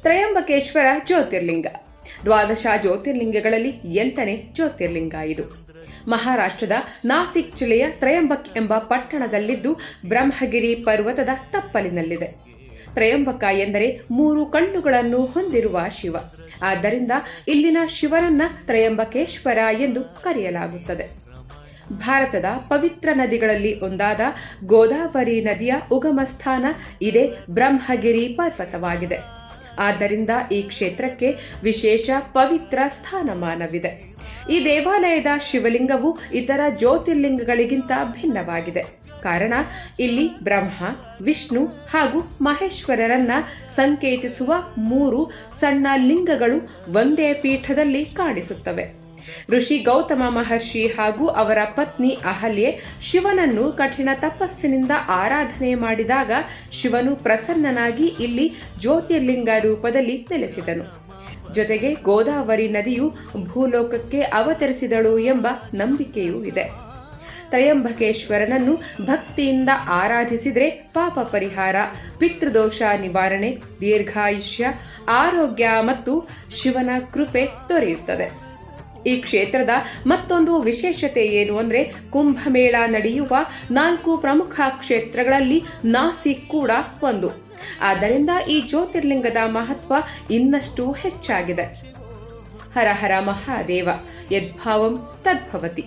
ತ್ರಯಂಬಕೇಶ್ವರ ಜ್ಯೋತಿರ್ಲಿಂಗ ದ್ವಾದಶ ಜ್ಯೋತಿರ್ಲಿಂಗಗಳಲ್ಲಿ 8ನೇ ಜ್ಯೋತಿರ್ಲಿಂಗ ಇದು. ಮಹಾರಾಷ್ಟ್ರದ ನಾಸಿಕ್ ಜಿಲ್ಲೆಯ ತ್ರಯಂಬಕ್ ಎಂಬ ಪಟ್ಟಣದಲ್ಲಿದ್ದು ಬ್ರಹ್ಮಗಿರಿ ಪರ್ವತದ ತಪ್ಪಲಿನಲ್ಲಿದೆ. ತ್ರಯಂಬಕ ಎಂದರೆ 3 ಕಣ್ಣುಗಳನ್ನು ಹೊಂದಿರುವ ಶಿವ. ಆದ್ದರಿಂದ ಇಲ್ಲಿನ ಶಿವನನ್ನ ತ್ರಯಂಬಕೇಶ್ವರ ಎಂದು ಕರೆಯಲಾಗುತ್ತದೆ. ಭಾರತದ ಪವಿತ್ರ ನದಿಗಳಲ್ಲಿ ಒಂದಾದ ಗೋದಾವರಿ ನದಿಯ ಉಗಮ ಸ್ಥಾನ ಇದೇ ಬ್ರಹ್ಮಗಿರಿ ಪರ್ವತವಾಗಿದೆ. ಆದ್ದರಿಂದ ಈ ಕ್ಷೇತ್ರಕ್ಕೆ ವಿಶೇಷ ಪವಿತ್ರ ಸ್ಥಾನಮಾನವಿದೆ. ಈ ದೇವಾಲಯದ ಶಿವಲಿಂಗವು ಇತರ ಜ್ಯೋತಿರ್ಲಿಂಗಗಳಿಗಿಂತ ಭಿನ್ನವಾಗಿದೆ. ಕಾರಣ ಇಲ್ಲಿ ಬ್ರಹ್ಮ, ವಿಷ್ಣು ಹಾಗೂ ಮಹೇಶ್ವರರನ್ನ ಸಂಕೇತಿಸುವ 3 ಸಣ್ಣ ಲಿಂಗಗಳು ಒಂದೇ ಪೀಠದಲ್ಲಿ ಕಾಣಿಸುತ್ತವೆ. ಋಷಿ ಗೌತಮ ಮಹರ್ಷಿ ಹಾಗೂ ಅವರ ಪತ್ನಿ ಅಹಲ್ಯೆ ಶಿವನನ್ನು ಕಠಿಣ ತಪಸ್ಸಿನಿಂದ ಆರಾಧನೆ ಮಾಡಿದಾಗ ಶಿವನು ಪ್ರಸನ್ನನಾಗಿ ಇಲ್ಲಿ ಜ್ಯೋತಿರ್ಲಿಂಗ ರೂಪದಲ್ಲಿ ನೆಲೆಸಿದನು. ಜೊತೆಗೆ ಗೋದಾವರಿ ನದಿಯು ಭೂಲೋಕಕ್ಕೆ ಅವತರಿಸಿದಳು ಎಂಬ ನಂಬಿಕೆಯೂ ಇದೆ. ತ್ರಯಂಬಕೇಶ್ವರನನ್ನು ಭಕ್ತಿಯಿಂದ ಆರಾಧಿಸಿದರೆ ಪಾಪ ಪರಿಹಾರ, ಪಿತೃದೋಷ ನಿವಾರಣೆ, ದೀರ್ಘಾಯುಷ್ಯ, ಆರೋಗ್ಯ ಮತ್ತು ಶಿವನ ಕೃಪೆ ದೊರೆಯುತ್ತದೆ. ಈ ಕ್ಷೇತ್ರದ ಮತ್ತೊಂದು ವಿಶೇಷತೆ ಏನು ಅಂದರೆ ಕುಂಭಮೇಳ ನಡೆಯುವ 4 ಪ್ರಮುಖ ಕ್ಷೇತ್ರಗಳಲ್ಲಿ ನಾಸಿಕ್ ಕೂಡ ಒಂದು. ಆದ್ದರಿಂದ ಈ ಜ್ಯೋತಿರ್ಲಿಂಗದ ಮಹತ್ವ ಇನ್ನಷ್ಟು ಹೆಚ್ಚಾಗಿದೆ. ಹರ ಹರ ಮಹಾದೇವ, ಯದ್ಭಾವಂ ತದ್ಭವತಿ.